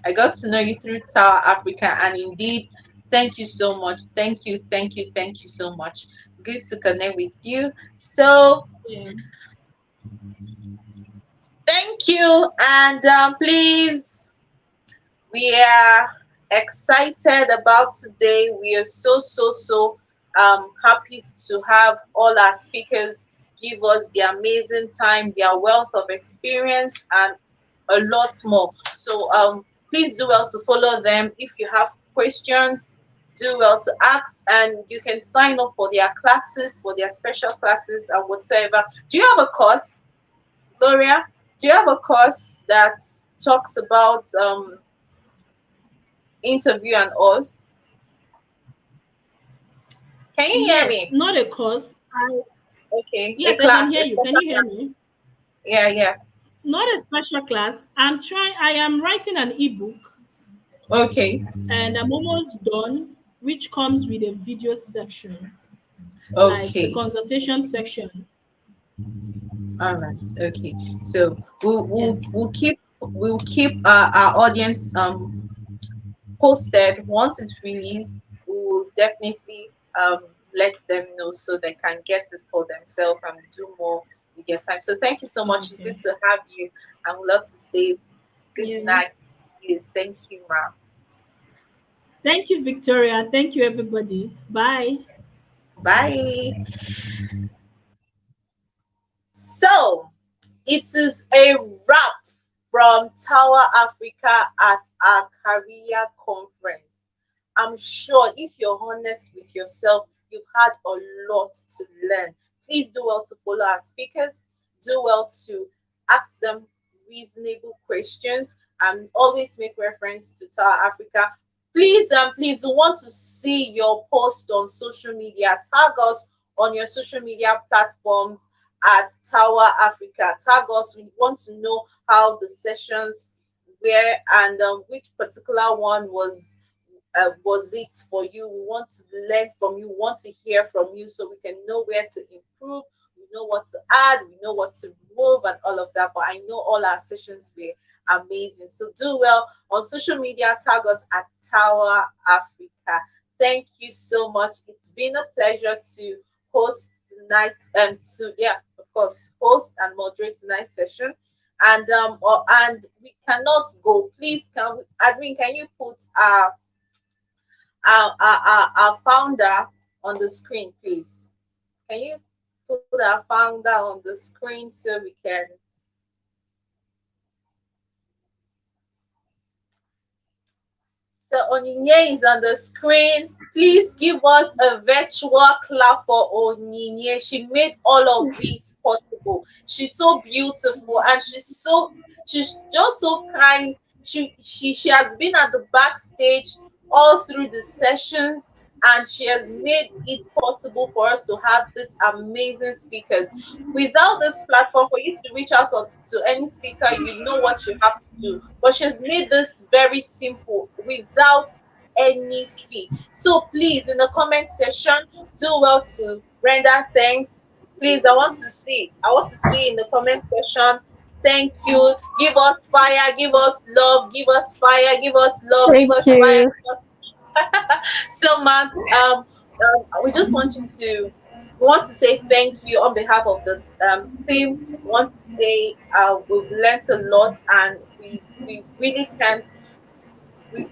I got to know you through Tower Africa, and indeed, thank you so much. Thank you, thank you, thank you so much. Good to connect with you. So Yeah. thank you, and please, we are excited about today. We are so happy to have all our speakers give us their amazing time, their wealth of experience, and a lot more. So please do well to follow them. If you have questions, do well to ask, and you can sign up for their classes, for their special classes and whatsoever. Do you have a course, Gloria? Do you have a course that talks about interview and all? Can you hear Yes, me? not a course. Okay, a Yes, I can class, hear a you. Can special you hear class. me? Yeah, yeah. Not a special class. I am writing an ebook Okay, and I'm almost done, which comes with a video section, like a okay. consultation section. All right. Okay. So Yes. we'll keep our audience posted once it's released. We will definitely let them know so they can get it for themselves and do more with their time. So thank you so much. It's Okay. good to have you. I would love to say good Yeah. night to you. Thank you, ma'am. Thank you, Victoria. Thank you, everybody. Bye. Bye. So it is a wrap from Tower Africa at our career conference. I'm sure if you're honest with yourself, you've had a lot to learn. Please do well to follow our speakers, do well to ask them reasonable questions, and always make reference to Tower Africa. Please and please, we want to see your post on social media. Tag us on your social media platforms at Tower Africa. Tag us. We want to know how the sessions were and which particular one was it for you. We want to learn from you. We want to hear from you so we can know where to improve. We know what to add. We know what to remove and all of that. But I know all our sessions were amazing. So do well on social media. Tag us at Tower Africa. Thank you so much. It's been a pleasure to host tonight's and to yeah, of course, host and moderate tonight's session. And we cannot go. Please, can we, admin? Can you put our founder on the screen, please? Can you put our founder on the screen so we can? So Onyinye is on the screen. Please give us a virtual clap for Onyinye. She made all of this possible. She's so beautiful and she's just so kind. She has been at the backstage all through the sessions and she has made it possible for us to have these amazing speakers. Without this platform, for you to reach out to any speaker, you know what you have to do. But she's made this very simple without any fee. So please, in the comment section, do well to render thanks. Please, I want to see in the comment section. Thank you. Give us fire, give us love, give us fire, give us love, give Thank us fire, you. give us so, Mark, we just want you to we want to say thank you on behalf of the team. We want to say we've learned a lot, and we really can't we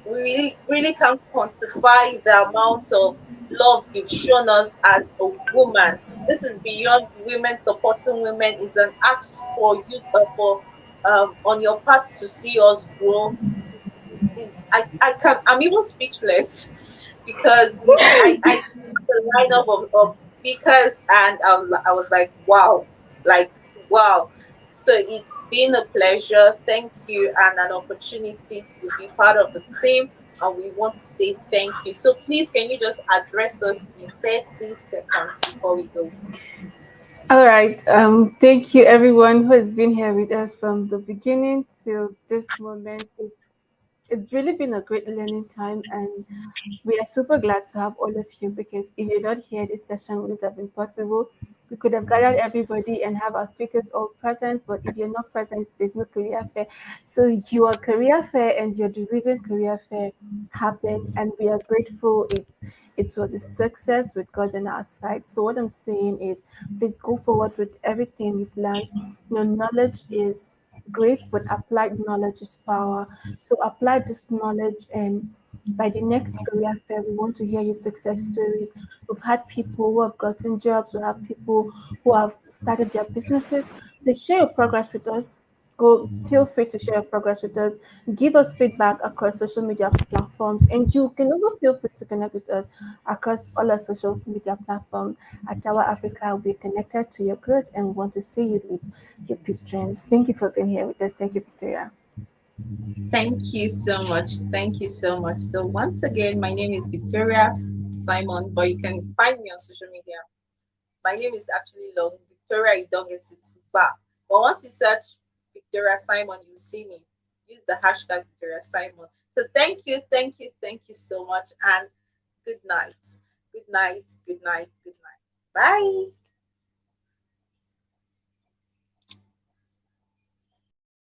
really can't quantify the amount of love you've shown us as a woman. This is beyond women supporting women. Is an act for you for on your part to see us grow. I'm even speechless because I the lineup of speakers and I was like wow. So it's been a pleasure. Thank you and an opportunity to be part of the team. And we want to say thank you. So please, can you just address us in 30 seconds before we go? All right. Thank you, everyone who has been here with us from the beginning till this moment. It's really been a great learning time, and we are super glad to have all of you because if you're not here, this session wouldn't have been possible. We could have gathered everybody and have our speakers all present, but if you're not present, there's no career fair. So you are career fair, and you're the reason career fair happened, and we are grateful. It was a success with God on our side. So what I'm saying is, please go forward with everything you've learned. Knowledge is great, but applied knowledge is power. So apply this knowledge and By the next career fair, we want to hear your success stories. We've had people who have gotten jobs, we have people who have started their businesses. Please share your progress with us. Go feel free to share your progress with us. Give us feedback across social media platforms, and you can also feel free to connect with us across all our social media platforms. At Tower Africa, we're connected to your growth and we want to see you live your big dreams. Thank you for being here with us. Thank you, Victoria. Thank you so much. Thank you so much. So once again, my name is Victoria Simon, but you can find me on social media. My name is actually long, Victoria Idongesituba. But once you search Victoria Simon, you'll see me. Use the hashtag Victoria Simon. So thank you so much, and good night. Good night, good night, good night. Bye.